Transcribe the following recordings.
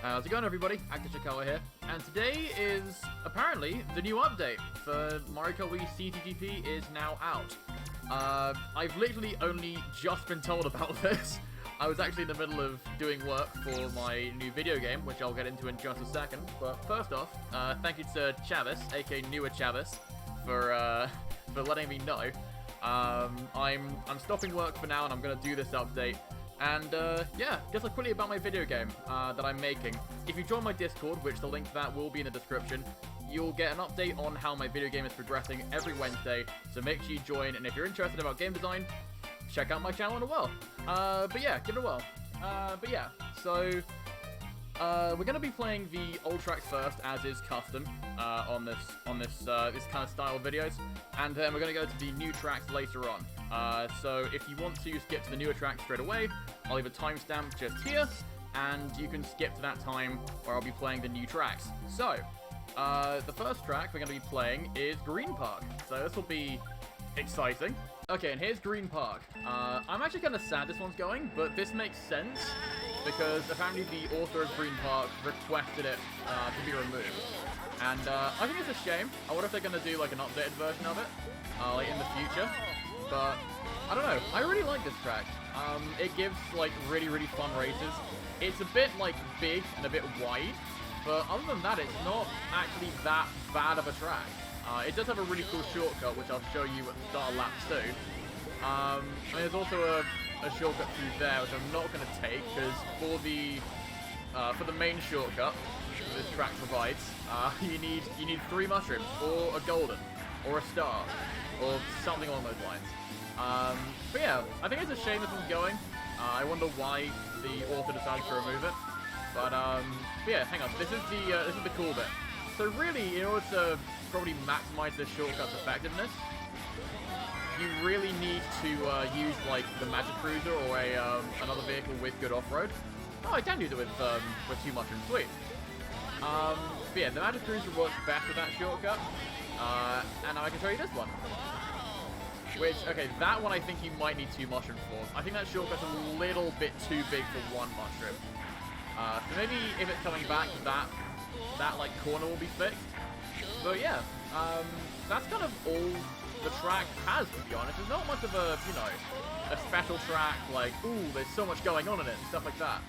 How's it going, everybody? Actor here, and today is apparently the new update for Mario Kart Wii CTGP is now out. I've literally only just been told about this. I was actually in the middle of doing work for my new video game, which I'll get into in just a second. But first off, thank you to Chavis, aka Newer Chavis, for letting me know. I'm stopping work for now, and I'm gonna do this update. And, yeah, just quickly about my video game that I'm making. If you join my Discord, which the link to that will be in the description, you'll get an update on how my video game is progressing every Wednesday, so make sure you join, and if you're interested about game design, check out my channel in a whirl. But yeah, give it a whirl. But yeah, so, we're gonna be playing the old tracks first, as is custom, on this kind of style of videos, and then we're gonna go to the new tracks later on. So if you want to skip to the newer tracks straight away, I'll leave a timestamp just here, and you can skip to that time where I'll be playing the new tracks. So, the first track we're going to be playing is Green Park, so this will be exciting. Okay, and here's Green Park. I'm actually kind of sad this one's going, but this makes sense, because apparently the author of Green Park requested it to be removed. And I think it's a shame. I wonder if they're going to do like an updated version of it, like in the future. But, I don't know, I really like this track. It gives, like, really fun races. It's a bit, like, big and a bit wide, but other than that, it's not actually that bad of a track. It does have a really cool shortcut, which I'll show you at the start of lap 2. And there's also a shortcut through there, which I'm not going to take, because for the main shortcut this track provides, you need 3 mushrooms, or a golden, or a star, or something along those lines. But yeah, I think it's a shame this one's going. I wonder why the author decided to remove it. But yeah, hang on. This is the cool bit. So really, in order to probably maximize this shortcut's effectiveness, you really need to use like the Magic Cruiser or another vehicle with good off-road. Oh, I can use it with 2 mushrooms. Sweet. But yeah, the Magic Cruiser works best with that shortcut. And now I can show you this one. Which, okay, that one I think you might need 2 mushrooms for. I think that shortcut's a little bit too big for 1 mushroom. So maybe if it's coming back, that like corner will be fixed. But yeah, that's kind of all the track has, to be honest. There's not much of a, you know, a special track like, ooh, there's so much going on in it and stuff like that.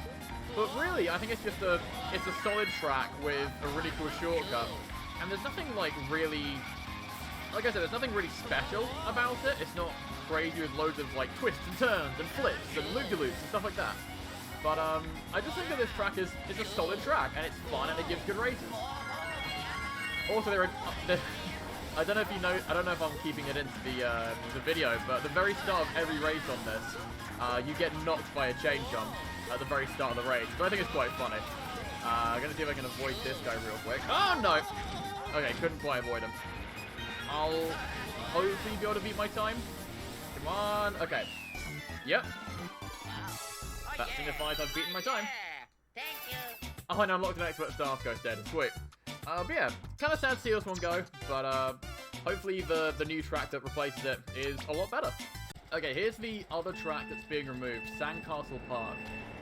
But really, I think it's just it's a solid track with a really cool shortcut. And there's nothing like really, like I said, there's nothing really special about it. It's not crazy with loads of like twists and turns and flips and loop-de-loops and stuff like that. But I just think that this track is a solid track, and it's fun and it gives good races. Also, I don't know if you know, I don't know if I'm keeping it into the video, but at the very start of every race on this, you get knocked by a chain jump at the very start of the race. So I think it's quite funny. I'm gonna see if I can avoid this guy real quick. Oh no! Okay, couldn't quite avoid him. I'll hopefully be able to beat my time. Come on. Okay. Yep. That signifies I've beaten my time. Thank you. Oh, and I unlocked an expert staff ghost dead. Sweet. But yeah, kind of sad to see this one go, but hopefully the new track that replaces it is a lot better. Okay, here's the other track that's being removed, Sandcastle Park.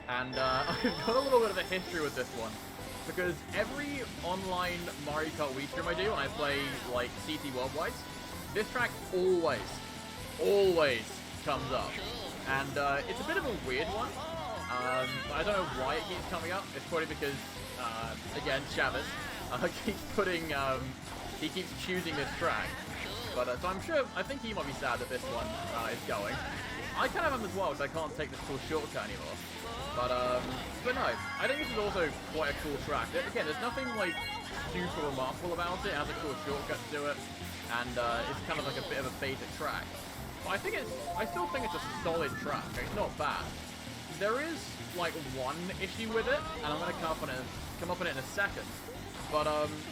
And I've got a little bit of a history with this one, because every online Mario Kart Wii stream I do when I play, like, CT Worldwide, this track always comes up. And it's a bit of a weird one. I don't know why it keeps coming up. It's probably because, again, Chavis he keeps choosing this track. But so I think he might be sad that this one is going. I kind of am as well, because I can't take this cool shortcut anymore. But no, I think this is also quite a cool track. Again, there's nothing, like, super remarkable about it. It has a cool shortcut to it, and it's kind of like a bit of a basic track. But I still think it's a solid track. It's not bad. There is, like, one issue with it, and I'm going to come up on it in a second. But,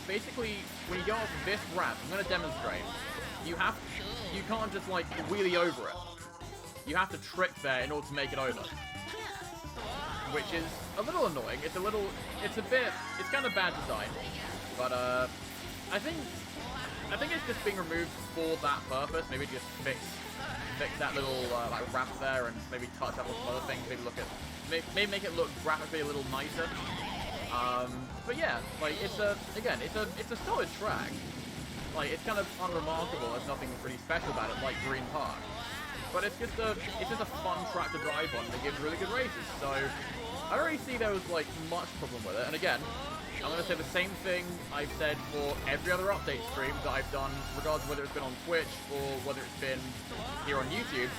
basically, when you go off this ramp, I'm going to demonstrate. You can't just, like, wheelie over it. You have to trick there in order to make it over. Which is a little annoying. It's kind of bad design. But, I think it's just being removed for that purpose. Maybe just fix that little, like, ramp there and maybe touch up on some other things. Maybe make it look graphically a little nicer. But yeah, like it's a solid track. Like it's kind of unremarkable. There's nothing really special about it, like Green Park. But it's just a fun track to drive on. It gives really good races. So I don't really see there was like much problem with it. And again, I'm gonna say the same thing I've said for every other update stream that I've done, regardless of whether it's been on Twitch or whether it's been here on YouTube.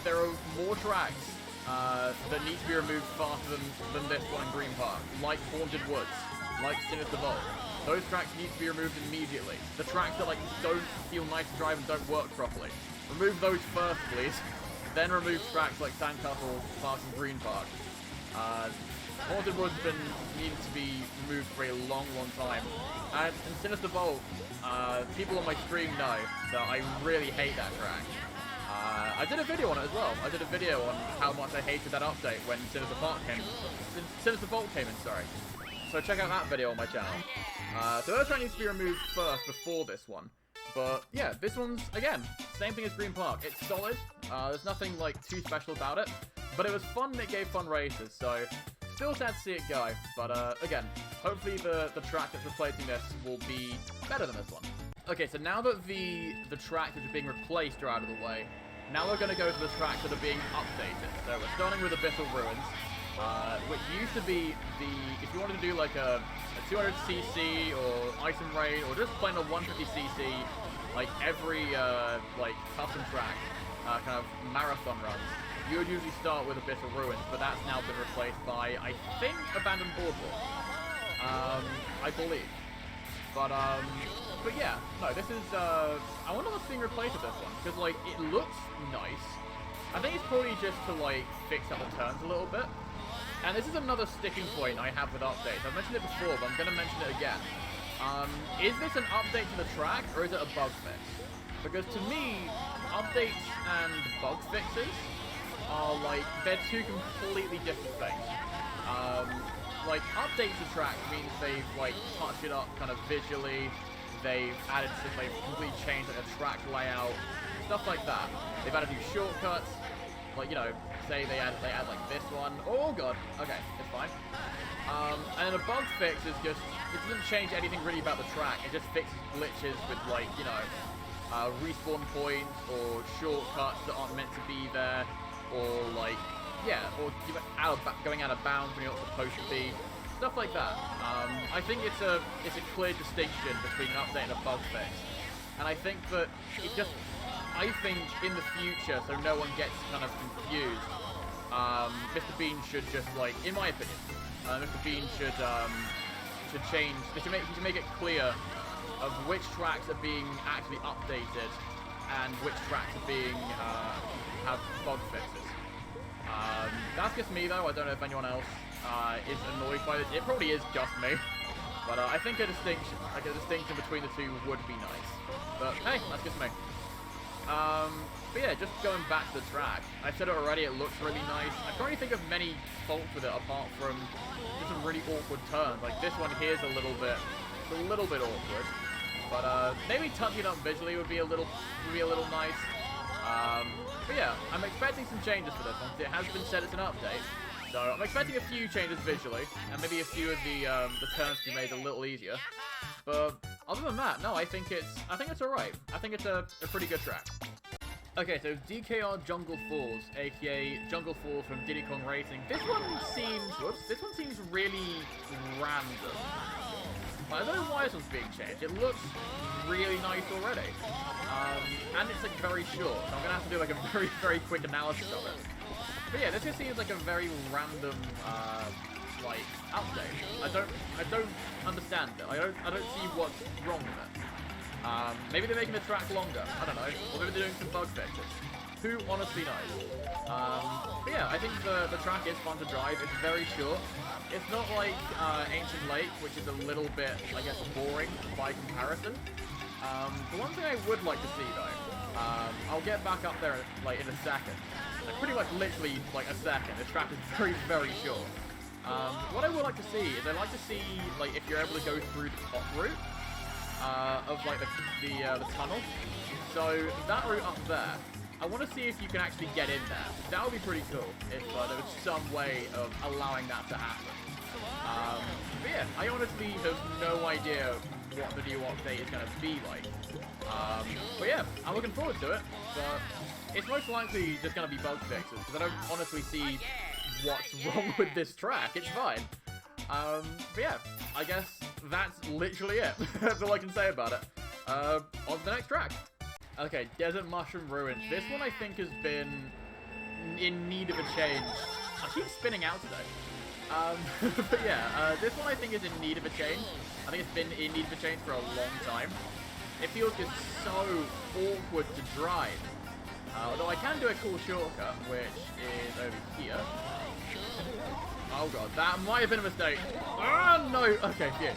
There are more tracks that need to be removed faster than this one in Green Park, like Haunted Woods, like Sinister Vault. Those tracks need to be removed immediately. The tracks that like don't feel nice to drive and don't work properly. Remove those first, please. Then remove tracks like Sandcastle Park and Green Park. Haunted Woods has been needed to be removed for a long, long time. And Sinister Vault, people on my stream know that I really hate that track. I did a video on it as well. I did a video on how much I hated that update when Sinister Vault came in, sorry. So check out that video on my channel. So that track needs to be removed first before this one. But yeah, this one's, again, same thing as Green Park. It's solid. There's nothing like too special about it. But it was fun and it gave fun races, so still sad to see it go. But again, hopefully the track that's replacing this will be better than this one. Okay, so now that the tracks that are being replaced are out of the way, now we're going to go to the tracks that are being updated. So we're starting with Abyssal Ruins, which used to be if you wanted to do like a 200cc or Ice and Rain, or just plain a 150cc, like every like custom track kind of marathon runs, you would usually start with Abyssal Ruins, but that's now been replaced by, I think, Abandoned Boardwalk, I believe. But yeah, no, this is, I wonder what's being replaced with this one, because, like, it looks nice. I think it's probably just to, like, fix up the turns a little bit. And this is another sticking point I have with updates. I've mentioned it before, but I'm going to mention it again. Is this an update to the track, or is it a bug fix? Because to me, updates and bug fixes are, like, they're two completely different things. Like, updates to track means they've, like, touched it up kind of visually. They've added, they've completely changed like, a track layout, stuff like that. They've added new shortcuts, like, you know, say they add like this one. Oh god, okay, it's fine. And then a bug fix is just, it doesn't change anything really about the track. It just fixes glitches with, like, you know, respawn points or shortcuts that aren't meant to be there, or like, yeah, or going out of bounds when you're not supposed to be. Stuff like that. I think it's a clear distinction between an update and a bug fix. And I think that it just, I think in the future, so no one gets kind of confused, Mr. Bean should just, like, in my opinion, Mr. Bean should change, he should make it clear of which tracks are being actually updated and which tracks are being, have bug fixes. That's just me though, I don't know if anyone else is annoyed by this. It probably is just me, but I think a distinction between the two would be nice. But hey, that's just me. But yeah, just going back to the track, I said it already, it looks really nice. I can't really think of many faults with it apart from just some really awkward turns. Like this one here's a little bit awkward, but maybe touching it up visually would be a little nice. But yeah, I'm expecting some changes for this one. It has been said it's an update. So I'm expecting a few changes visually, and maybe a few of the turns to be made a little easier. But other than that, no, I think it's alright. I think it's a pretty good track. Okay, so DKR Jungle Falls, aka Jungle Falls from Diddy Kong Racing. This one seems really random. I don't know why this one's being changed. It looks really nice already. And it's like very short, so I'm gonna have to do like a very, very quick analysis of it. But yeah, this just seems like a very random, like, update. I don't understand it. I don't see what's wrong with it. Maybe they're making the track longer. I don't know. Or maybe they're doing some bug fixes. Who honestly knows? But yeah, I think the track is fun to drive. It's very short. It's not like Ancient Lake, which is a little bit, I guess, boring by comparison. The one thing I would like to see though, I'll get back up there like in a second. Like, pretty much literally like a second. This track is very, very short. What I would like to see is I'd like to see like if you're able to go through the top route of like the tunnel. So that route up there, I want to see if you can actually get in there. That would be pretty cool if there was some way of allowing that to happen. I honestly have no idea what the new update is going to be like. But yeah, I'm looking forward to it. But it's most likely just going to be bug fixes, because I don't honestly see what's wrong with this track. It's fine. But yeah, I guess that's literally it. That's all I can say about it. On to the next track. Okay, Desert Mushroom Ruins. This one I think has been in need of a change. I keep spinning out today. But yeah, this one I think is in need of a change. I think it's been in need of a change for a long time. It feels just so awkward to drive. Although I can do a cool shortcut, which is over here. Oh god, that might have been a mistake. Oh no! Okay, phew.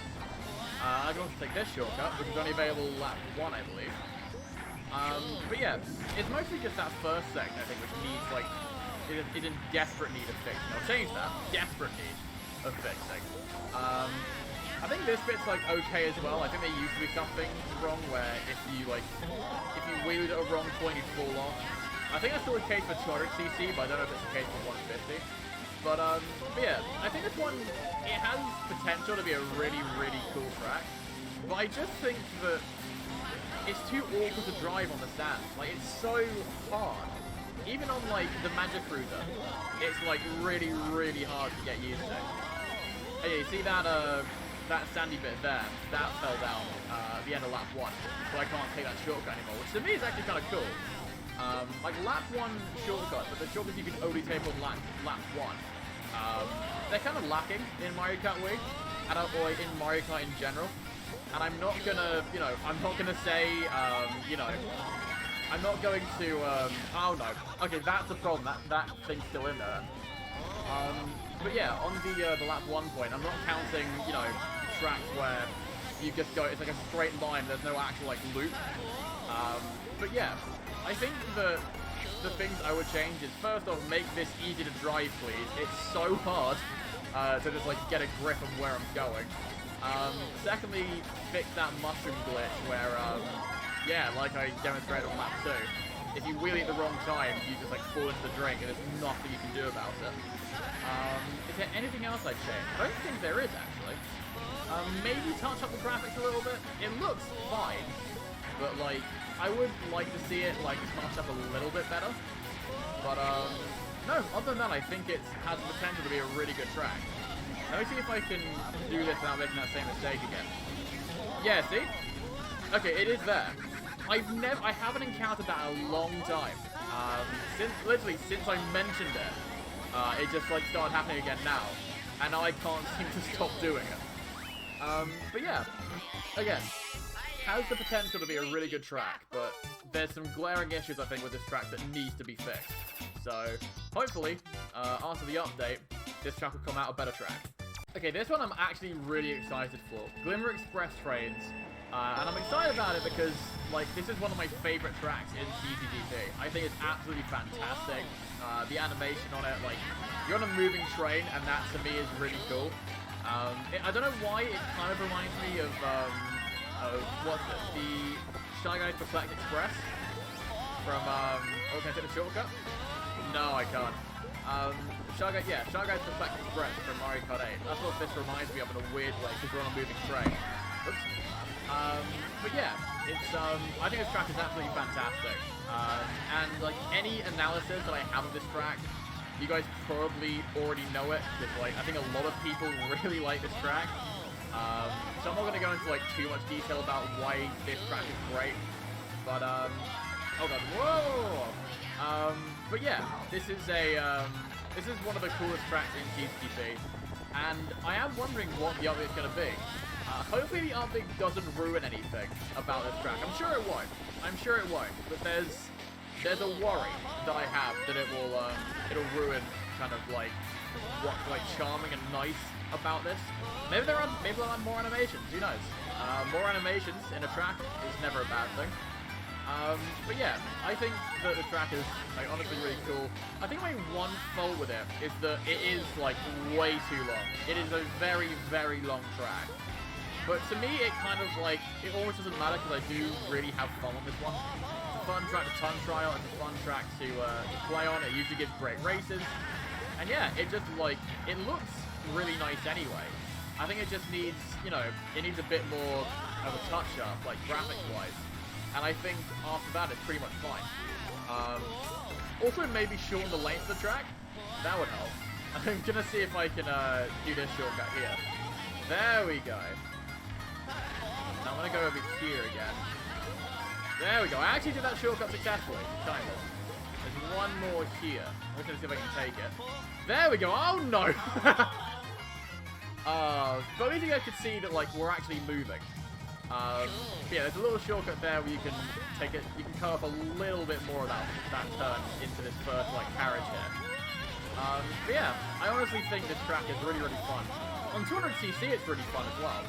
I'm going to take this shortcut, which is only available lap 1, I believe. But yeah, it's mostly just that first section, I think, which needs, like, is in desperate need of fixing. I'll change that. Desperate need of fixing. I think this bit's, like, okay as well. I think there used to be something wrong where if you wheeled at a wrong point, you'd fall off. I think that's still the case for 200cc, but I don't know if it's the case for 150. But yeah, I think this one, it has potential to be a really, really cool track. But I just think that it's too awkward to drive on the sand. Like, it's so hard. Even on, like, the Magic Cruiser, it's, like, really, really hard to get used to. Hey, you see that, that sandy bit there? That fell down at the end of lap 1. So I can't take that shortcut anymore, which to me is actually kind of cool. Like, lap 1 shortcut, but the shortcuts you can only take on lap 1. They're kind of lacking in Mario Kart Wii, or in Mario Kart in general. And I'm not gonna, you know, I'm not gonna say, you know, I'm not going to, oh no. Okay, that's the problem, that thing's still in there. But yeah, on the lap 1 point, I'm not counting, you know, tracks where you just go, it's like a straight line, there's no actual, like, loop. But yeah, I think that the things I would change is, first off, make this easy to drive, please. It's so hard to just, like, get a grip on where I'm going. Secondly, fix that mushroom glitch where, yeah, like I demonstrated on lap 2, if you wheel it at the wrong time, you just, like, fall into the drink, and there's nothing you can do about it. Is there anything else I'd change? I don't think there is, actually. Maybe touch up the graphics a little bit. It looks fine, but, like, I would like to see it, like, touch up a little bit better. But, no, other than that, I think it has the potential to be a really good track. Let me see if I can do this without making that same mistake again. Yeah, see? Okay, it is there. I haven't encountered that in a long time. Literally, since I mentioned it, it just, like, started happening again now. And now I can't seem to stop doing it. But yeah, again, has the potential to be a really good track, but there's some glaring issues, I think, with this track that needs to be fixed. So, hopefully, after the update, this track will come out a better track. Okay, this one I'm actually really excited for. Glimmer Express Trains. And I'm excited about it because, like, this is one of my favorite tracks in CTGP. I think it's absolutely fantastic. The animation on it, like, you're on a moving train, and that, to me, is really cool. I don't know why, it kind of reminds me of what's it? The Shy Guys Perplex Express from, oh, can I take the shortcut? No, I can't. Shy Guys Perplex Express from Mario Kart 8. That's what this reminds me of in a weird way, because we're on a moving train. Oops. But yeah, it's, I think this track is absolutely fantastic. And, like, any analysis that I have of this track, you guys probably already know it, because, like, I think a lot of people really like this track. So I'm not going to go into, like, too much detail about why this track is great. But, oh god, whoa! But yeah, this is one of the coolest tracks in CTGP. And I am wondering what the update is going to be. Hopefully the update doesn't ruin anything about this track. I'm sure it won't. But there's a worry that I have that it'll ruin kind of like what's like charming and nice about this. Maybe they'll add more animations. Who knows? More animations in a track is never a bad thing. But yeah, I think that the track is, like, honestly really cool. I think my one fault with it is that it is, like, way too long. It is a very, very long track. But to me, it kind of, like, it almost doesn't matter because I do really have fun on this one. It's a fun track to tongue trial, it's a fun track to play on. It usually gives great races. And yeah, it just, like, it looks really nice anyway. I think it just needs, you know, it needs a bit more of a touch-up, like, graphics-wise. And I think after that, it's pretty much fine. Also, maybe shorten the length of the track. That would help. I'm gonna see if I can do this shortcut here. There we go. Now I'm gonna go over here again. There we go. I actually did that shortcut successfully, kind of. There's one more here. I'm gonna see if I can take it. There we go. Oh no! But at least you guys could see that, like, we're actually moving. Yeah, there's a little shortcut there where you can take it. You can cut off a little bit more of that turn into this first, like, carriage here. But yeah, I honestly think this track is really, really fun. On 200cc, it's really fun as well.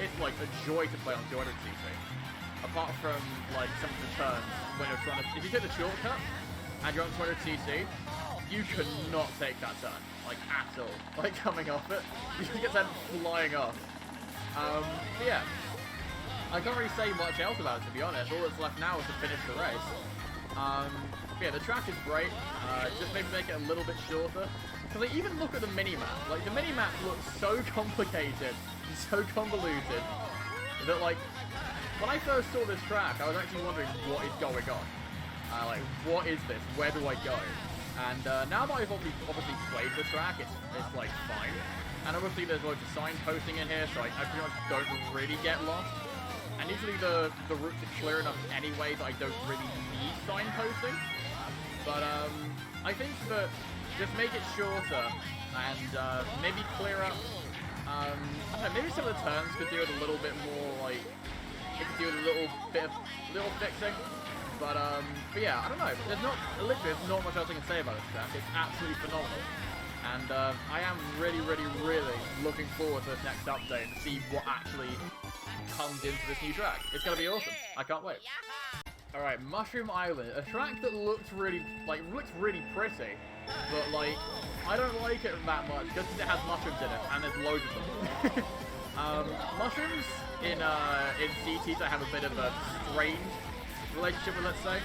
It's like a joy to play on 200cc. Apart from, like, some of the turns when you're trying to... If you take the shortcut and you're on 200cc, you cannot take that turn, like, at all. Like, coming off it, you just get them flying off. But yeah, I can't really say much else about it, to be honest. All that's left now is to finish the race. Yeah, the track is great. Just maybe make it a little bit shorter. Because, like, even look at the mini-map. Like, the mini-map looks so complicated and so convoluted that, like, when I first saw this track, I was actually wondering what is going on. Like, what is this? Where do I go? And now that I've obviously played the track, it's like, fine. And obviously there's loads of signposting in here, so I pretty much don't really get lost. And usually the routes are clear enough anyway that I don't really need signposting. But I think that just make it shorter and maybe clear up. I don't know, maybe some of the turns could do it a little bit more, like, it could do a little bit of fixing. But yeah, I don't know. There's not much else I can say about this track. It's absolutely phenomenal. And I am really, really, really looking forward to this next update to see what actually comes into this new track. It's going to be awesome. I can't wait. Alright, Mushroom Island. A track that looks really pretty. But, like, I don't like it that much just because it has mushrooms in it. And there's loads of them. Mushrooms in CTs I have a bit of a strange relationship with, let's say.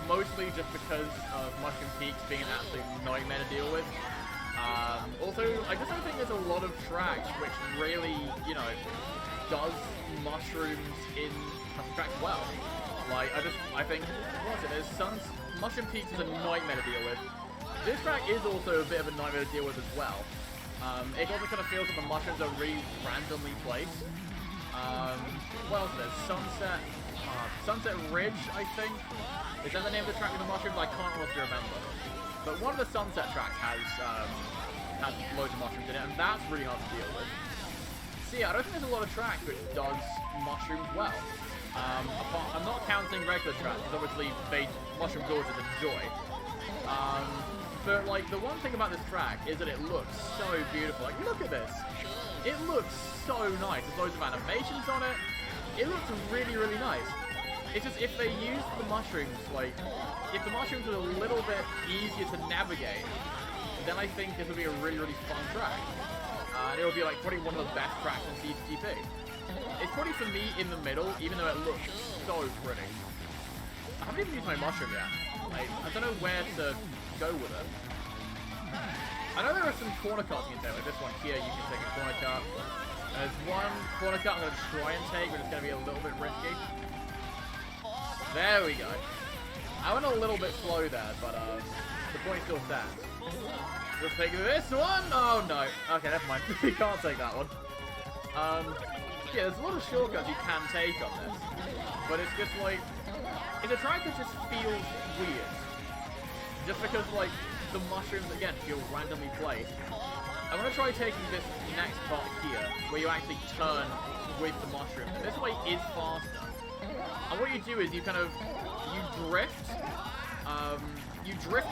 Mostly just because of Mushroom Peaks being an absolute nightmare to deal with. Also, I just don't think there's a lot of tracks which really, you know, does mushrooms in custom tracks well. Like, I think, what's it, Mushroom Peaks is a nightmare to deal with. This track is also a bit of a nightmare to deal with as well. It also kind of feels like the mushrooms are really randomly placed. What else is there? Sunset Ridge, I think. Is that the name of the track with the mushrooms? I can't honestly remember. But one of the Sunset tracks has loads of mushrooms in it, and that's really hard to deal with. So yeah, I don't think there's a lot of tracks which does mushrooms well. I'm not counting regular tracks, because obviously Mushroom Gorge is a joy. But like, the one thing about this track is that it looks so beautiful. Like, look at this. It looks so nice. There's loads of animations on it. It looks really, really nice. It's just if they used the mushrooms, like, if the mushrooms were a little bit easier to navigate, then I think this would be a really, really fun track. And it would be, like, probably one of the best tracks in CTGP. It's probably, for me, in the middle, even though it looks so pretty. I haven't even used my mushroom yet. Like, I don't know where to go with it. I know there are some corner cuts you can take, like this one here, you can take a corner cut. There's one corner cut I'm going to try and take, but it's going to be a little bit risky. There we go. I went a little bit slow there, but the point still stands. Let's take this one. Oh no. Okay, never mind. We can't take that one. Yeah, there's a lot of shortcuts you can take on this, but it's just like, it's a track that just feels weird. Just because, like, the mushrooms again feel randomly placed. I'm gonna try taking this next part here, where you actually turn with the mushrooms. And this way is faster. And what you do is you kind of, you drift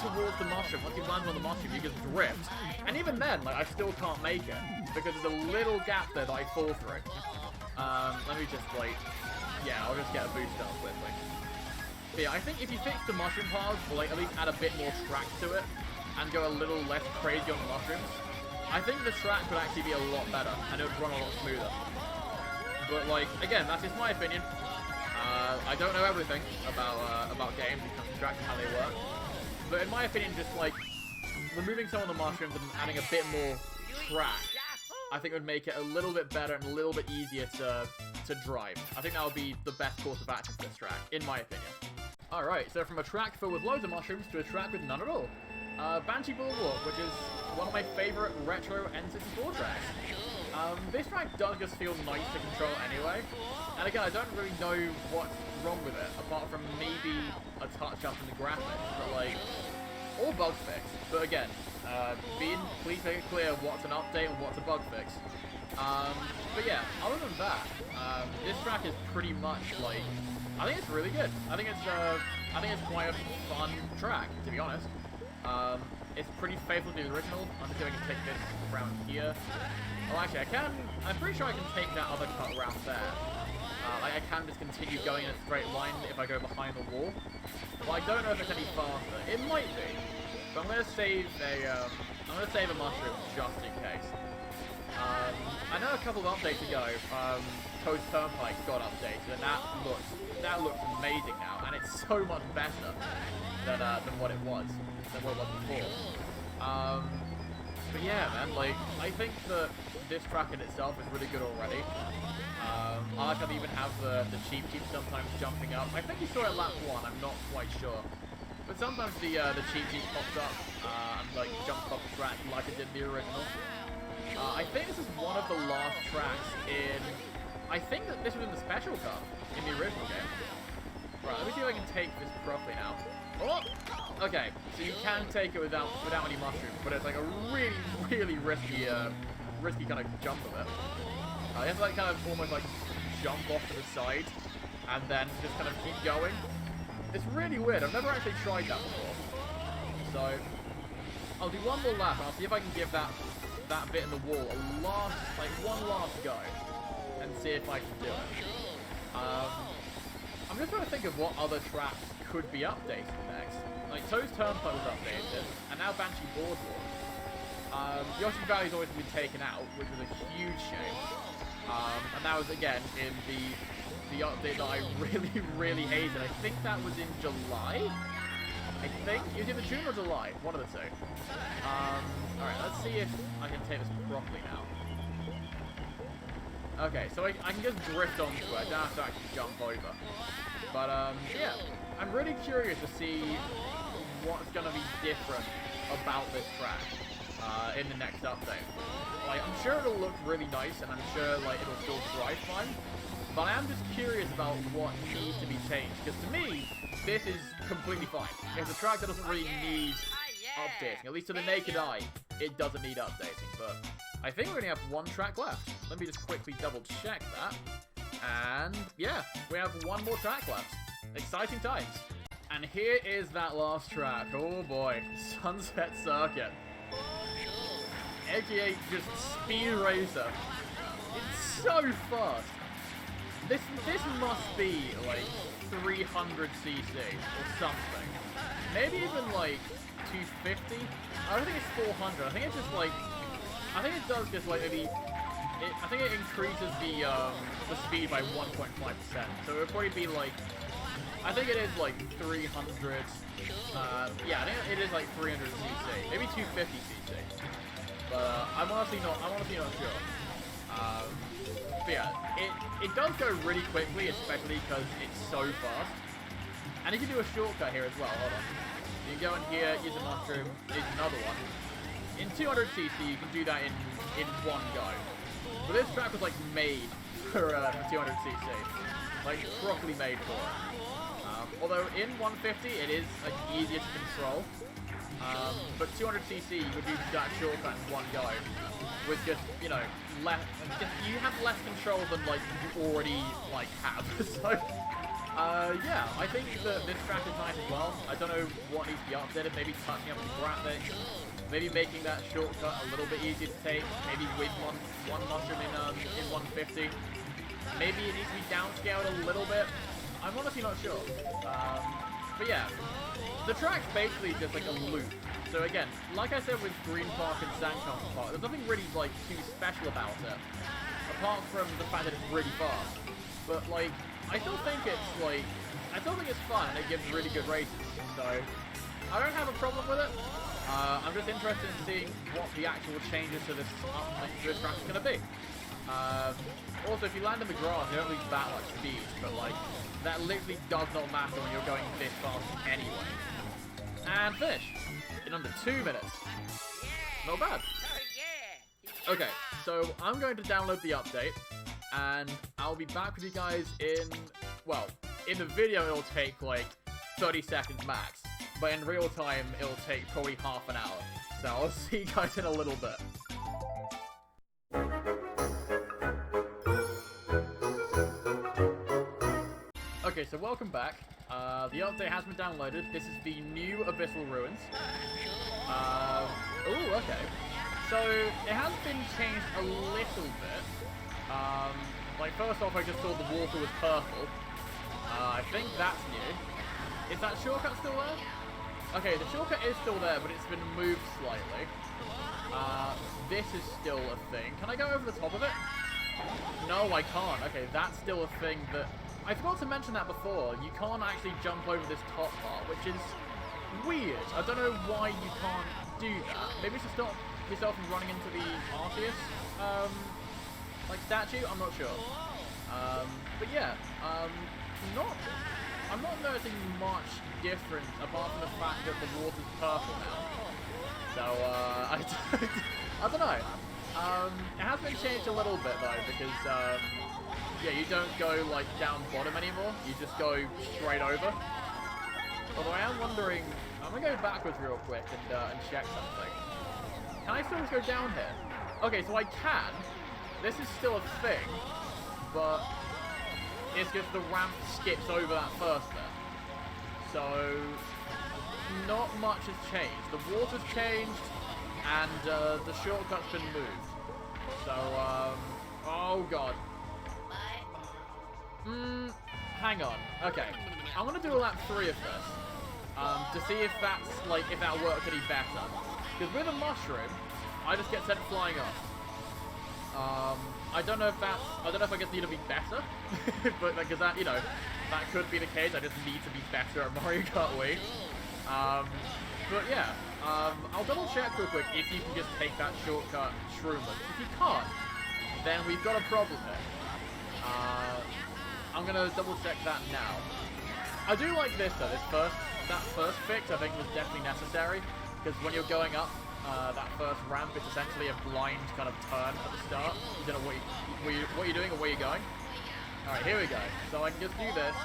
towards the mushroom. Once you land on the mushroom, you just drift. And even then, like, I still can't make it, because there's a little gap there that I fall through. Let me just, like, yeah, I'll just get a boost up quickly. But yeah, I think if you fix the mushroom paths, or like at least add a bit more track to it, and go a little less crazy on the mushrooms, I think the track would actually be a lot better, and it would run a lot smoother. But like, again, that's just my opinion. I don't know everything about games and custom tracks and how they work. But in my opinion, just like removing some of the mushrooms and adding a bit more track I think it would make it a little bit better and a little bit easier to drive. I think that would be the best course of action for this track, in my opinion. Alright, so from a track filled with loads of mushrooms to a track with none at all. Banshee Boardwalk, which is one of my favourite retro N64 tracks. This track does just feel nice to control anyway. And again, I don't really know what's wrong with it, apart from maybe a touch-up in the graphics, but like, all bug fix. But again, please make it clear what's an update and what's a bug fix. But yeah, other than that, this track is pretty much like, I think it's really good. I think it's quite a fun track, to be honest. It's pretty faithful to the original. I'm just going to take this around here. Oh, actually, I'm pretty sure I can take that other cut route there. Like, I can just continue going in a straight line if I go behind the wall. Well, I don't know if it's any faster. It might be. But I'm going to save a mushroom just in case. I know a couple of updates ago, Toad's Turnpike got updated, and that looks amazing now, and it's so much better than what it was before. But yeah, man, like, I think that this track in itself is really good already. I like how they even have the Cheep Cheep sometimes jumping up. I think you saw it lap 1, I'm not quite sure. But sometimes the Cheep Cheep pops up and like jumps off the track like it did in the original. I think this is one of the last tracks in... I think that this was in the special cut in the original game. Right, let me see if I can take this properly now. Oh! Okay, so you can take it without any mushrooms, but it's like a really risky kind of jump of it. You have to like kind of almost like jump off to the side and then just kind of keep going. It's really weird. I've never actually tried that before. So I'll do one more lap and I'll see if I can give that bit in the wall one last go and see if I can do it. I'm just trying to think of what other tracks could be updated next. Like Toad's Turnpike was updated, and now Banshee Boardwalk. Yoshi Valley's always been taken out, which was a huge shame. And that was again in the update that I really hated. I think that was in July. I think it was either June or July, one of the two. Alright, let's see if I can take this properly now. Okay, so I can just drift onto it. I don't have to actually jump over. But yeah, I'm really curious to see what's going to be different about this track in the next update. Like, I'm sure it'll look really nice, and I'm sure like it'll still drive fine. But I am just curious about what needs to be changed, because to me, this is completely fine. It's a track that doesn't really need updating. At least to the naked eye, it doesn't need updating. But I think we only have one track left. Let me just quickly double check that. And yeah, we have one more track left. Exciting times. And here is that last track. Oh boy, Sunset Circuit. aka just Speed Racer. It's so fast. This must be like 300cc or something. Maybe even like 250. I don't think it's 400. I think it's just like, I think it does just like maybe. I think it increases the speed by 1.5%. So it would probably be like, I think it is like 300. Yeah, I think it is like 300cc, maybe 250cc. But I'm honestly not sure. But yeah, it does go really quickly, especially because it's so fast. And you can do a shortcut here as well. Hold on. You can go in here, use a mushroom, use another one. In 200cc, you can do that in one go. But this track was like made for 200cc, like properly made for it. Although in 150 it is like easier to control, but 200cc you would do that shortcut in one go, with just you have less control than like you already like have. So yeah, I think that this track is nice as well. I don't know what needs to be updated. Maybe touching up the graphics. Maybe making that shortcut a little bit easier to take. Maybe with one mushroom in 150. Maybe it needs to be downscaled a little bit. I'm honestly not sure. But yeah, the track's basically just like a loop. So again, like I said with Green Park and Sandcastle Park, there's nothing really like too special about it, apart from the fact that it's really fast. But like, I still think it's fun and it gives really good races. So I don't have a problem with it. I'm just interested in seeing what the actual changes to this track is going to be. Also, if you land in the grass, you don't lose that much speed, but like, that literally does not matter when you're going this fast anyway. And finish in under 2 minutes. Not bad. Okay, so I'm going to download the update, and I'll be back with you guys in, well, in the video it'll take like 30 seconds max, but in real time it'll take probably half an hour. So I'll see you guys in a little bit. Okay, so welcome back. The update has been downloaded. This is the new Abyssal Ruins. Oh, okay. So, it has been changed a little bit. Like, first off, I just saw the water was purple. I think that's new. Is that shortcut still there? Okay, the shortcut is still there, but it's been moved slightly. This is still a thing. Can I go over the top of it? No, I can't. Okay, that's still a thing that... I forgot to mention that before. You can't actually jump over this top part, which is weird. I don't know why you can't do that. Maybe it's to stop yourself from running into the Arceus, like, statue? I'm not sure. But yeah, I'm not noticing much difference apart from the fact that the water's purple now. So, I don't know. It has been changed a little bit though, because, yeah, you don't go, like, down bottom anymore. You just go straight over. Although I am wondering... I'm gonna go backwards real quick and check something. Can I still just go down here? Okay, so I can. This is still a thing. But... it's just the ramp skips over that first bit. So... not much has changed. The water's changed. And, the shortcut's been moved. So, oh god. Hang on. Okay. I'm gonna do a lap 3 of this. To see if that's, like, if that works any better. Because with a mushroom, I just get sent flying off. I don't know if I just need to be better. But, because that, you know, that could be the case. I just need to be better at Mario Kart Wii. But yeah. I'll double check real quick if you can just take that shortcut shroomer. If you can't, then we've got a problem here. I'm gonna double check that now. I do like this though, that first fix I think was definitely necessary, because when you're going up that first ramp, it's essentially a blind kind of turn at the start. You don't know what you're doing or where you're going. Alright, here we go. So I can just do this.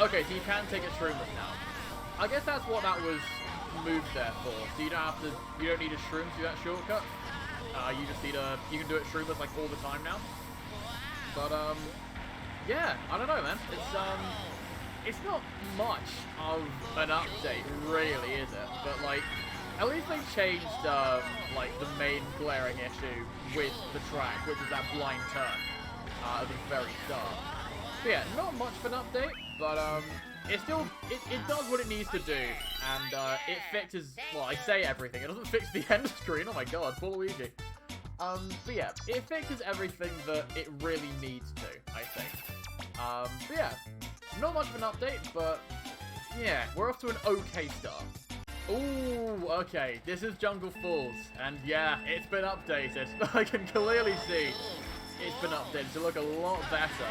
Okay, so you can take it shrooms now. I guess that's what that was moved there for. So you don't need a shroom to do that shortcut. You can do it shroomless like all the time now. But yeah, I don't know, man. It's not much of an update, really, is it? But like, at least they changed like the main glaring issue with the track, which is that blind turn at the very start. So yeah, not much of an update, but it does what it needs to do, and it fixes, well, I say everything. It doesn't fix the end screen. Oh my god, poor Luigi. But yeah, it fixes everything that it really needs to, I think. But yeah, not much of an update, but yeah, we're off to an okay start. Ooh, okay, this is Jungle Falls, and yeah, it's been updated. I can clearly see it's been updated to look a lot better.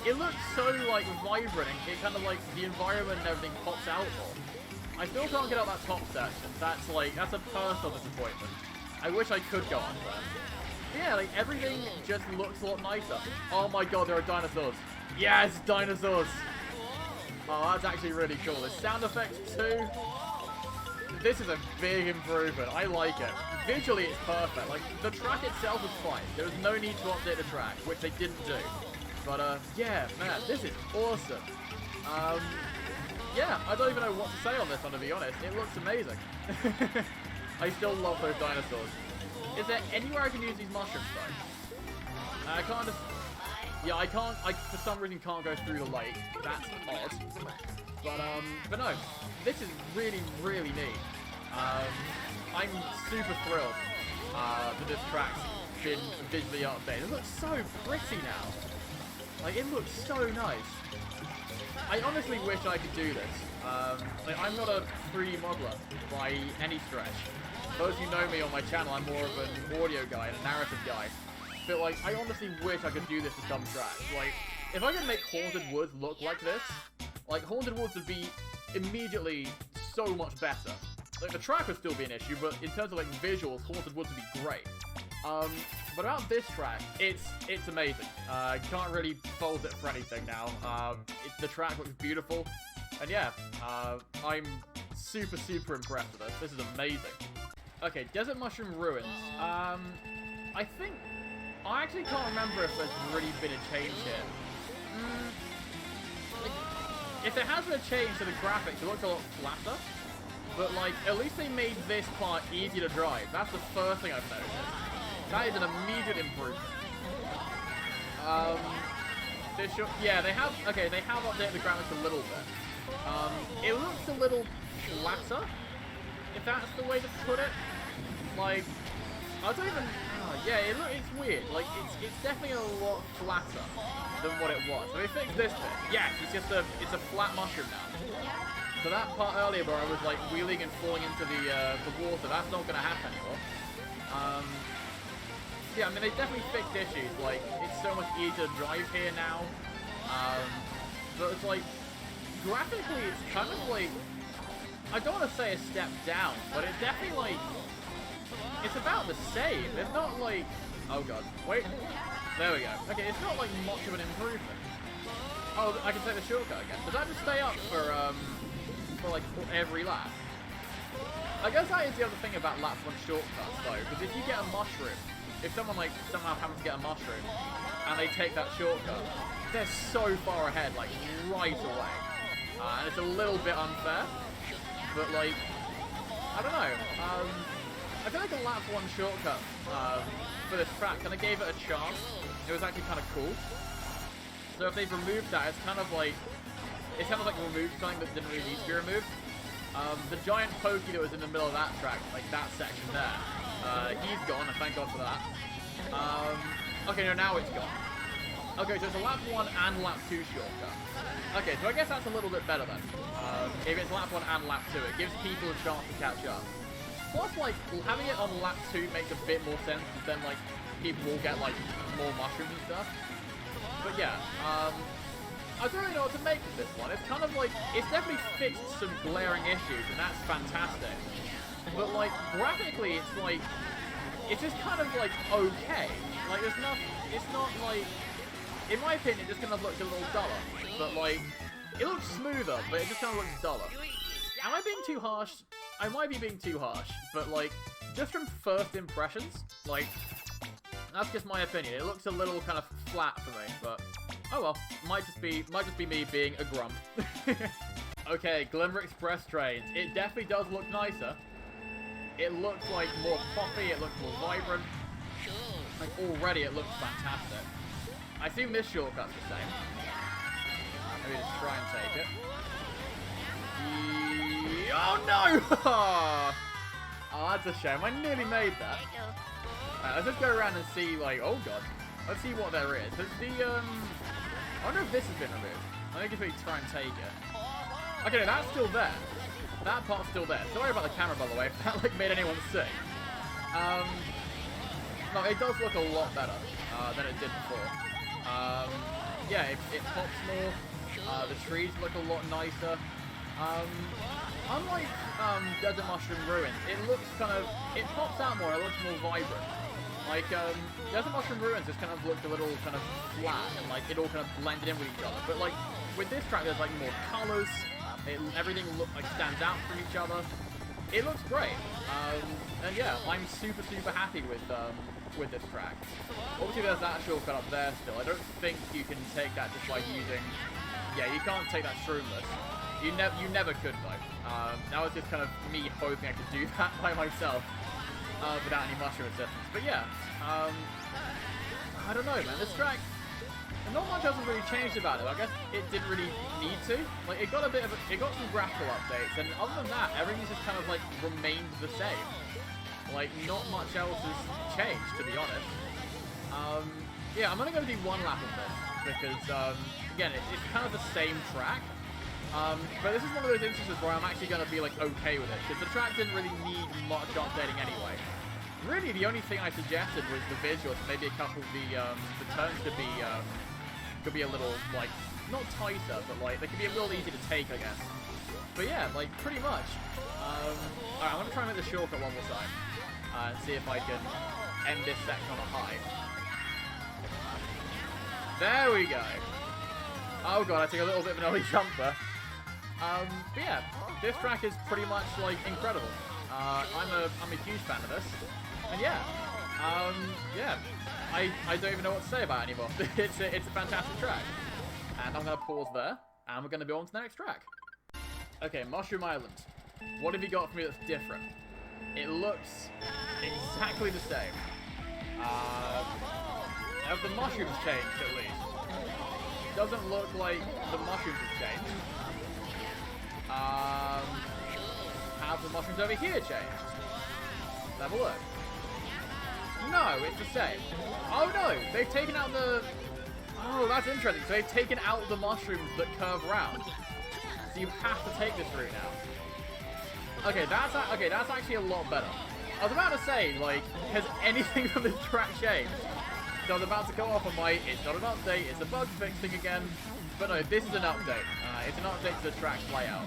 It looks so, like, vibrant, and it kind of, like, the environment and everything pops out more. I still can't get out that top section. That's a personal disappointment. I wish I could go on there. Yeah, like, everything just looks a lot nicer. Oh my god, there are dinosaurs. Yes, dinosaurs! Oh, that's actually really cool. There's sound effects too. This is a big improvement. I like it. Visually, it's perfect. Like, the track itself is fine. There was no need to update the track, which they didn't do. But, yeah, man, this is awesome. Yeah, I don't even know what to say on this one, to be honest. It looks amazing. I still love those dinosaurs. Is there anywhere I can use these mushrooms, though? I can't just... Yeah, I can't... I, for some reason, can't go through the lake. That's odd. But no. This is really, really neat. I'm super thrilled that this track's been visually updated. It looks so pretty now. Like, it looks so nice. I honestly wish I could do this Like, I'm not a 3D modeler by any stretch. Those who know me on my channel, I'm more of an audio guy and a narrative guy. But, like, I honestly wish I could do this to some tracks. Like, if I could make Haunted Woods look like this, like, Haunted Woods would be immediately so much better. Like, the track would still be an issue, but in terms of, like, visuals, Haunted Woods would be great. But about this track, it's amazing. Can't really fault it for anything now. The track looks beautiful. And yeah, I'm super, super impressed with this. This is amazing. Okay, Desert Mushroom Ruins. I think... I actually can't remember if there's really been a change here. Like, if there has been a change to the graphics, it looks a lot flatter. But, like, at least they made this part easier to drive. That's the first thing I've noticed. That is an immediate improvement. Yeah, they have updated the graphics a little bit. It looks a little flatter, if that's the way to put it. Like, I don't even... yeah, it's weird. Like, it's definitely a lot flatter than what it was. So they fixed this bit. Yes, it's a flat mushroom now. So that part earlier where I was, like, wheeling and falling into the water, that's not going to happen anymore. Yeah, I mean, they definitely fixed issues. Like, it's so much easier to drive here now. But it's like, graphically, it's kind of like, I don't want to say a step down, but it's definitely like, it's about the same. It's not like, oh god, wait, there we go. Okay, it's not like much of an improvement. Oh, I can take the shortcut again. Does that just stay up for like every lap? I guess that is the other thing about lap 1 shortcuts though, because if you get a mushroom, if someone like somehow happens to get a mushroom and they take that shortcut, they're so far ahead, like right away. And it's a little bit unfair, but like, I don't know. I feel like a lap 1 shortcut for this track kind of gave it a chance. It was actually kind of cool. So if they've removed that, it's kind of like removed something that didn't really need to be removed. The giant pokey that was in the middle of that track, like that section there, he's gone, and thank God for that. Okay, no, now it's gone. Okay, so it's a lap 1 and lap 2 shortcut. Okay, so I guess that's a little bit better then. If it's lap 1 and lap 2, it gives people a chance to catch up. Plus, like, having it on lap 2 makes a bit more sense, because then, like, people will get, like, more mushrooms and stuff. But yeah, I don't really know what to make of this one. It's kind of like, it's definitely fixed some glaring issues, and that's fantastic. But, like, graphically, it's like, it's just kind of, like, okay. Like, there's nothing, it's not, like, in my opinion, it just kind of looks a little duller. But, like, it looks smoother, but it just kind of looks duller. Am I being too harsh? I might be being too harsh, but, like, just from first impressions, like, that's just my opinion. It looks a little kind of flat for me, but, oh well, might just be me being a grump. Okay, Glimmer Express trains. It definitely does look nicer. It looks like more poppy, it looks more vibrant. Like, already it looks fantastic. I assume this shortcut's the same. Maybe just try and take it. Oh no! Oh, that's a shame. I nearly made that. Let's just go around and see, like, oh god. Let's see what there is. There's the, I wonder if this has been removed. I think if we try and take it. Okay, no, that's still there. That part's still there. Sorry about the camera, by the way, if that, like, made anyone sick. No, it does look a lot better than it did before. Yeah, it pops more. The trees look a lot nicer. Unlike Desert Mushroom Ruins, it looks kind of, it pops out more, it looks more vibrant. Like, Desert Mushroom Ruins just kind of looked a little kind of flat, and like, it all kind of blended in with each other. But like, with this track, there's like more colours, everything like stands out from each other. It looks great. And yeah, I'm super, super happy with this track. Obviously there's that shortcut up there still. I don't think you can take that just by using, yeah, you can't take that shroomless. You never could though. That was just kind of me hoping I could do that by myself without any mushroom assistance. But yeah, I don't know, man. This track, not much else has really changed about it. I guess it didn't really need to. Like, it got some graphical updates, and other than that, everything's just kind of like remained the same. Like, not much else has changed, to be honest. Yeah, I'm only going to do one lap of this because again, it's kind of the same track. But this is one of those instances where I'm actually going to be like okay with it, because the track didn't really need much updating anyway. Really, the only thing I suggested was the visuals. Maybe a couple of the turns could be a little like not tighter, but like they could be a little easy to take, I guess. But yeah, like pretty much. Alright, I'm gonna try and make the shortcut one more time and see if I can end this section on a high. There we go. Oh god, I took a little bit of an early jumper. But yeah, this track is pretty much like incredible. I'm a huge fan of this, and yeah, yeah, I don't even know what to say about it anymore. It's a fantastic track, and I'm gonna pause there, and we're gonna go on to the next track. Okay, Mushroom Island. What have you got for me that's different? It looks exactly the same. Have the mushrooms changed at least? Doesn't look like the mushrooms have changed. Have the mushrooms over here changed? Let's have a look. No, it's the same. Oh no, they've taken out the... Oh, that's interesting. So they've taken out the mushrooms that curve around. So you have to take this route now. Okay, that's actually a lot better. I was about to say, like, has anything from this track changed? So I was about to go off on my, it's not an update, it's a bug fixing again. But no, this is an update. It's an update to the track's layout.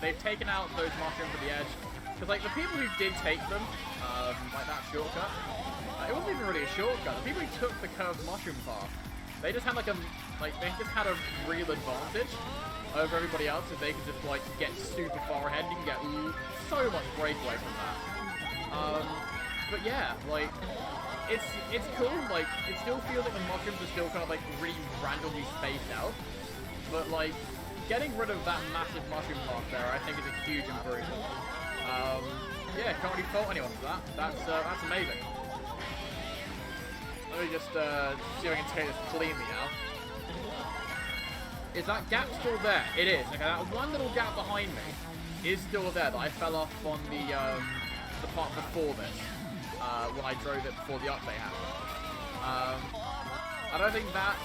They've taken out those mushrooms at the edge. Because, like, the people who did take them, like that shortcut, it wasn't even really a shortcut. The people who took the curved mushroom path, they just had, they just had a real advantage over everybody else, if they could just, like, get super far ahead. You can get so much breakaway from that. But yeah, like, it's cool. Like, it still feels like the mushrooms are still kind of, like, really randomly spaced out. But, like, getting rid of that massive mushroom path there, I think is a huge improvement. Yeah, can't really fault anyone for that. That's amazing. Let me just see if I can take this cleanly now. Is that gap still there? It is. Okay, that one little gap behind me is still there that I fell off on the part before this, when I drove it before the update happened. I don't think that,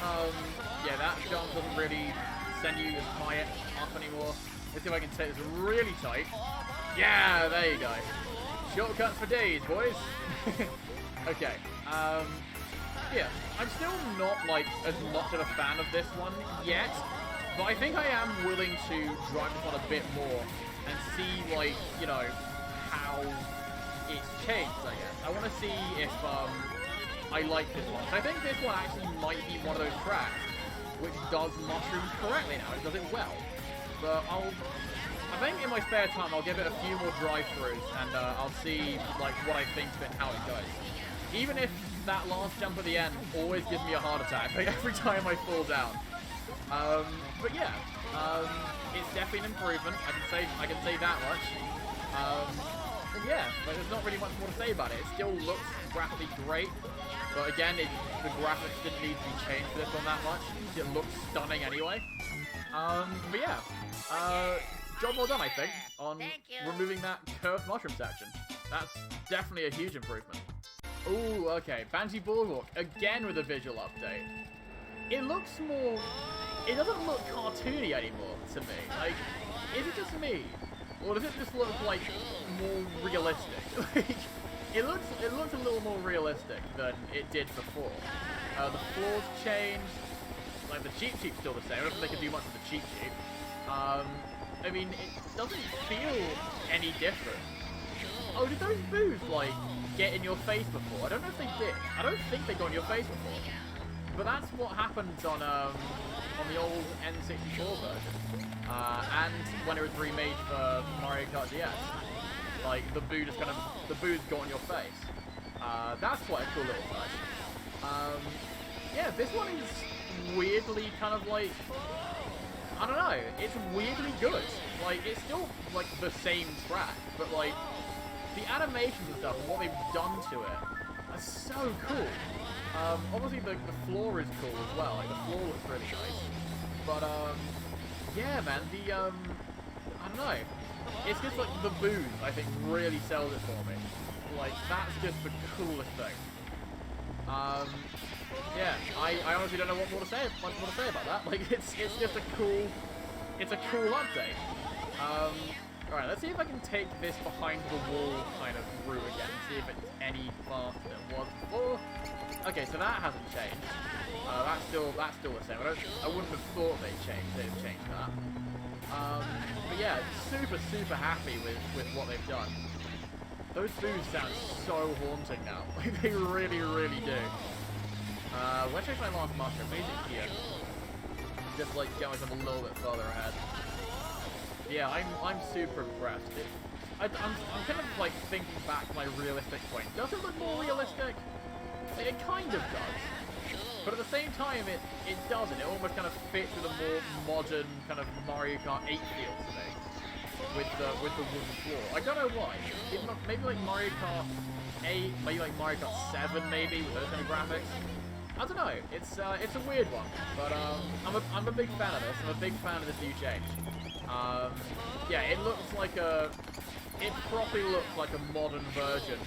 yeah, that jump doesn't really send you as high up anymore. Let's see if I can take this really tight. Yeah, there you go. Shortcuts for days, boys. Okay, yeah, I'm still not, like, as much of a fan of this one yet, but I think I am willing to drive this one a bit more and see, like, you know, how it's changed, I guess. I want to see if, I like this one. So I think this one actually might be one of those tracks which does mushrooms correctly now. It does it well. But I think in my spare time I'll give it a few more drive-throughs and I'll see, like, what I think of it and how it goes. Even if that last jump at the end always gives me a heart attack, like, every time I fall down. But yeah, it's definitely an improvement. I can say that much. And yeah, but there's not really much more to say about it. It still looks graphically great, but again, the graphics didn't need to be changed for this one that much. It looks stunning anyway. But yeah, job well done, I think, on removing that curved mushroom section. That's definitely a huge improvement. Ooh, okay, Banshee Boardwalk, again with a visual update. It looks more... It doesn't look cartoony anymore to me. Like, is it just me? Or does it just look, like, more realistic? Like, it looks a little more realistic than it did before. The floors changed. Like, the Cheep Cheep's still the same. I don't think they can do much with the Cheep Cheep. I mean, it doesn't feel any different. Oh, did those boos, like, get in your face before? I don't know if they did. I don't think they got in your face before. But that's what happened on the old N64 version. And when it was remade for Mario Kart DS. Like, the boos got on your face. That's quite a cool little touch. Yeah, this one is weirdly kind of like... I don't know, it's weirdly good. Like, it's still, like, the same track, but, like, the animations and stuff and what they've done to it are so cool. Obviously the floor is cool as well, like, the floor looks really nice. But, yeah, man, I don't know. It's just, like, the boos, I think, really sells it for me. Like, that's just the coolest thing. Yeah, I honestly don't know what more to say about that. Like, it's just a cool it's a cool update. Alright, let's see if I can take this behind the wall kind of route again, see if it's any faster than it was before. Okay, so that hasn't changed. That's still the same. I wouldn't have thought they'd changed that. But yeah, super happy with what they've done. Those booths sound so haunting now. Like, they really do. Where should I find last mushroom? Maybe here. Just like get myself a little bit further ahead. Yeah, I'm super impressed. I'm kind of like thinking back to my realistic point. Does it look more realistic? Like, it kind of does. But at the same time, it doesn't. It almost kind of fits with a more modern kind of Mario Kart 8 feel to me. With the wooden floor. I don't know why. Maybe like Mario Kart 8, maybe like Mario Kart 7 maybe, with those kind of graphics. I don't know. It's a weird one. But I'm a big fan of this. I'm a big fan of this new change. Yeah, it looks like it properly looks like a modern version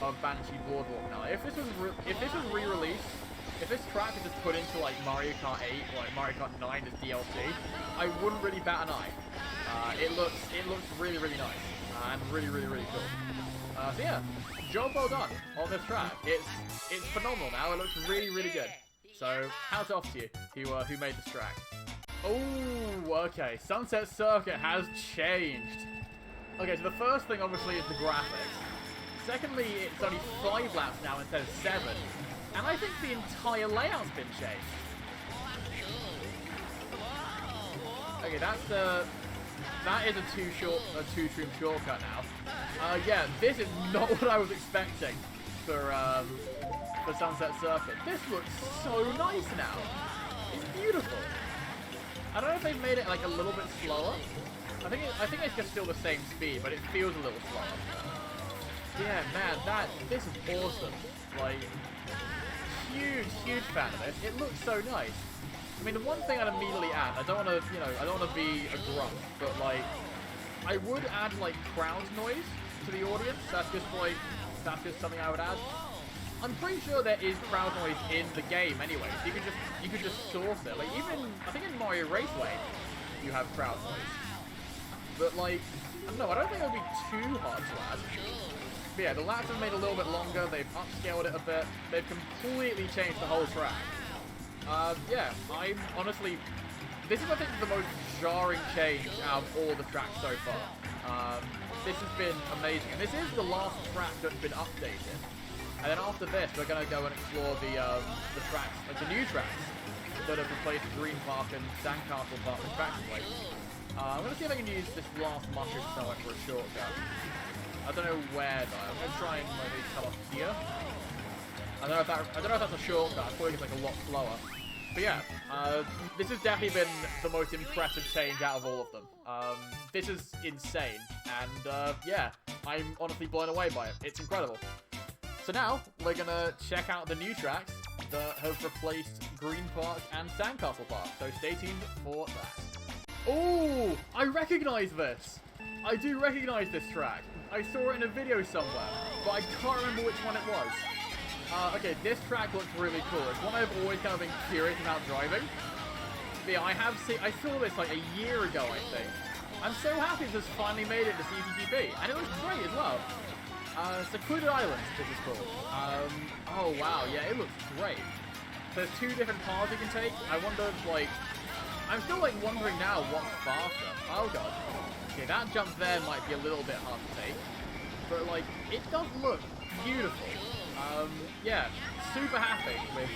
of Banshee Boardwalk now. If this was re-released, if this track was just put into like Mario Kart 8 or like Mario Kart 9 as DLC, I wouldn't really bat an eye. It looks really nice and really cool. So yeah, job well done on this track. It's phenomenal now. It looks really good. So hats off to you who made this track. Oh, okay. Sunset Circuit has changed. Okay, so the first thing obviously is the graphics. Secondly, it's only 5 laps now instead of 7. And I think the entire layout's been changed. Okay, that is a two-stream shortcut now. Yeah, this is not what I was expecting for Sunset Circuit. This looks so nice now. It's beautiful. I don't know if they've made it like a little bit slower. I think it's just still the same speed, but it feels a little slower. Yeah, man, this is awesome. Like, huge fan of this. It looks so nice. I mean, the one thing I'd immediately add, I don't want to be a grump, but like, I would add like crowd noise to the audience. That's just something I would add. I'm pretty sure there is crowd noise in the game anyway, so you could just source it. Like, even I think in Mario Raceway you have crowd noise. But like, I don't know, I don't think it would be too hard to add. But yeah, the laps have made a little bit longer, they've upscaled it a bit, they've completely changed the whole track. Yeah, I'm honestly, this is I think the most jarring change out of all the tracks so far. This has been amazing, and this is the last track that's been updated. And then after this, we're going to go and explore the tracks, like the new tracks that have replaced Green Park and Sandcastle Park respectively. I'm going to see if I can use this last mushroom somewhere for a shortcut. I don't know where though. I'm going to try and maybe cut off here. I don't know if that's a shortcut. I feel like it's like a lot slower. But yeah, this has definitely been the most impressive change out of all of them. This is insane, and yeah, I'm honestly blown away by it. It's incredible. So now, we're going to check out the new tracks that have replaced Green Park and Sandcastle Park, so stay tuned for that. Oh, I recognise this! I do recognise this track. I saw it in a video somewhere, but I can't remember which one it was. Okay, this track looks really cool. It's one I've always kind of been curious about driving. But yeah, I saw this like a year ago, I think. I'm so happy this finally made it to CTGP, and it looks great as well. Secluded Islands, this is called. Oh wow, yeah, it looks great. There's 2 different paths you can take. I wonder if, like, I'm still, like, wondering now what's faster. Oh god. Okay, that jump there might be a little bit hard to take. But, like, it does look beautiful. Yeah, super happy with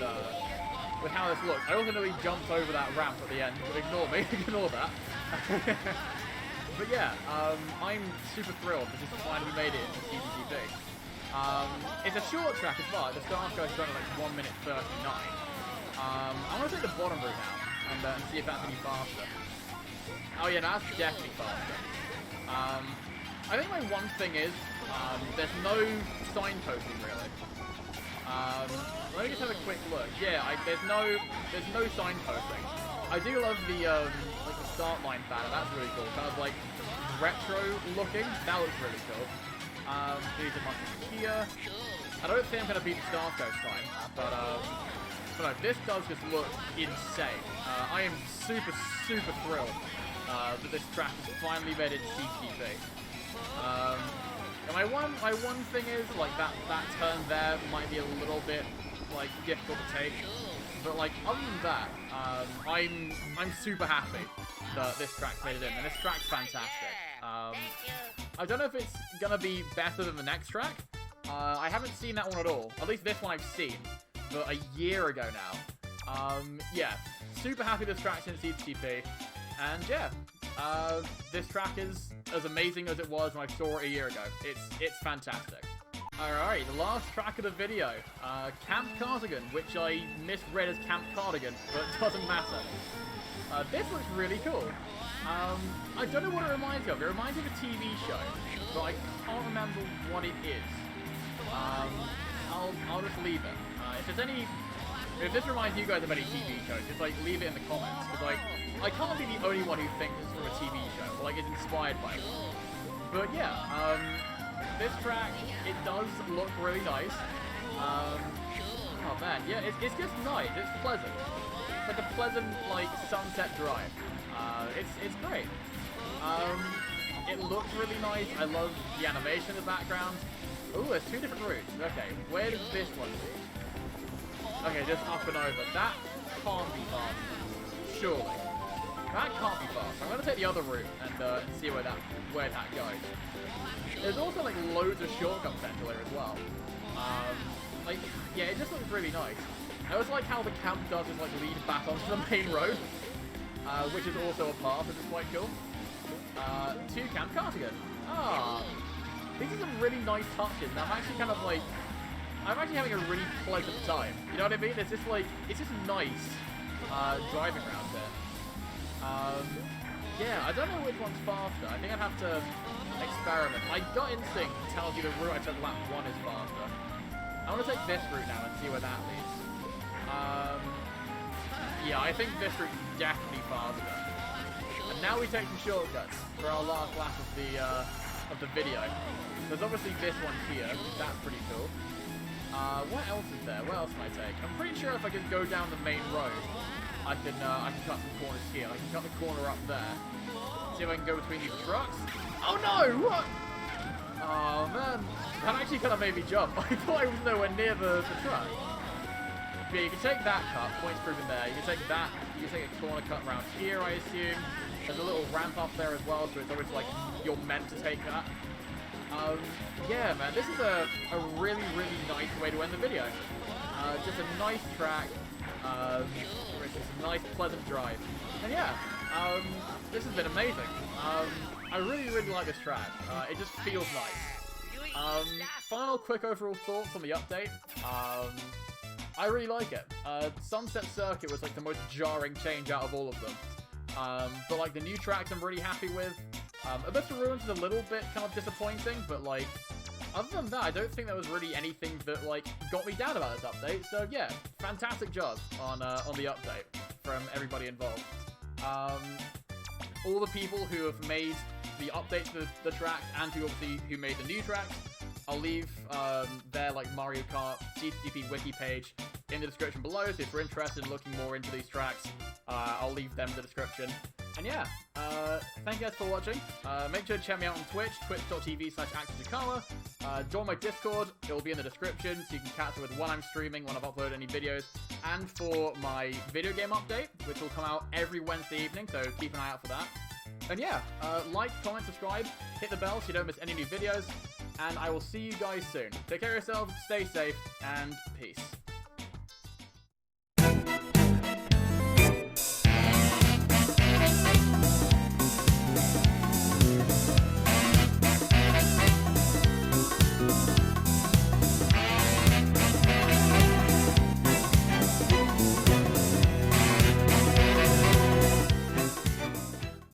how this looks. I also know he jumped over that ramp at the end, but ignore me, ignore that. But yeah, I'm super thrilled that this finally made it into CTGP. It's a short track as well. The start goes down at like 1 minute 39. I want to take the bottom route now and see if that's any faster. Oh yeah, that's definitely faster. I think my one thing is there's no signposting really. Let me just have a quick look. Yeah, there's no signposting. I do love the like the start line banner. That's really cool. Kind of like retro looking. That looks really cool. These are my here. I don't think I'm gonna beat the start ghost time, but no, this does just look insane. I am super thrilled that this track has finally made it to CTGP. And my one thing is, like, that turn there might be a little bit, like, difficult to take. But, like, other than that, I'm super happy that this track made it in, and this track's fantastic. I don't know if it's gonna be better than the next track. I haven't seen that one at all. At least this one I've seen, but a year ago now. Yeah, super happy this track's in CTGP, and yeah, this track is as amazing as it was when I saw it a year ago. It's fantastic. Alright, the last track of the video, Camp Cardigan, which I misread as Camp Cardigan, but it doesn't matter. This looks really cool. I don't know what it reminds me of. It reminds me of a TV show, but I can't remember what it is. I'll just leave it. If this reminds you guys of any TV shows, just like leave it in the comments, because like I can't be the only one who thinks it's from a TV show, or like it's inspired by it. But yeah, this track, it does look really nice. Oh man, yeah, it's just nice. It's pleasant. It's like a pleasant like sunset drive. It's great. It looks really nice. I love the animation in the background. Ooh, there's two different routes. Okay, where does this one be? Okay, just up and over. That can't be fast. Surely. That can't be fast. I'm gonna take the other route and see where that goes. There's also like loads of shortcut potential here as well. Like, yeah, it just looks really nice. I always like how the camp does is like lead back onto the main road, which is also a path, which is quite cool. To Camp Cardigan. Ah. These are some really nice touches, and I'm actually having a really pleasant time. You know what I mean? It's just nice driving around here. Yeah, I don't know which one's faster. I think I'd have to experiment. My gut instinct tells you the route I took lap 1 is faster. I want to take this route now and see where that leads. Yeah, I think this route is definitely faster. And now we take some shortcuts for our last lap of the video. There's obviously this one here, that's pretty cool. What else is there? What else can I take? I'm pretty sure if I could go down the main road, I can cut some corners here. I can cut the corner up there. See if I can go between these trucks. Oh no! What? Oh man, that actually kind of made me jump. I thought I was nowhere near the truck. Yeah, you can take that cut, points proven there. You can take that, you can take a corner cut around here, I assume. There's a little ramp up there as well, so it's always like you're meant to take that. Yeah, man, this is a really, really nice way to end the video. Just a nice track, which is a nice, pleasant drive. And yeah, this has been amazing. I really, really like this track. It just feels nice. Final quick overall thoughts on the update. I really like it. Sunset Circuit was like the most jarring change out of all of them. But like the new tracks I'm really happy with. Abyssal Ruins is a little bit kind of disappointing, but like, other than that, I don't think there was really anything that like got me down about this update. So yeah, fantastic job on the update from everybody involved. All the people who have made the updates to the tracks and who made the new tracks, I'll leave their like Mario Kart CTGP wiki page in the description below. So if you're interested in looking more into these tracks, I'll leave them in the description. And yeah, thank you guys for watching. Make sure to check me out on Twitch, twitch.tv/ActorJakawa. Join my Discord, it will be in the description, so you can catch up with when I'm streaming, when I've uploaded any videos, and for my video game update, which will come out every Wednesday evening, so keep an eye out for that. And yeah, like, comment, subscribe, hit the bell so you don't miss any new videos, and I will see you guys soon. Take care of yourselves, stay safe, and peace.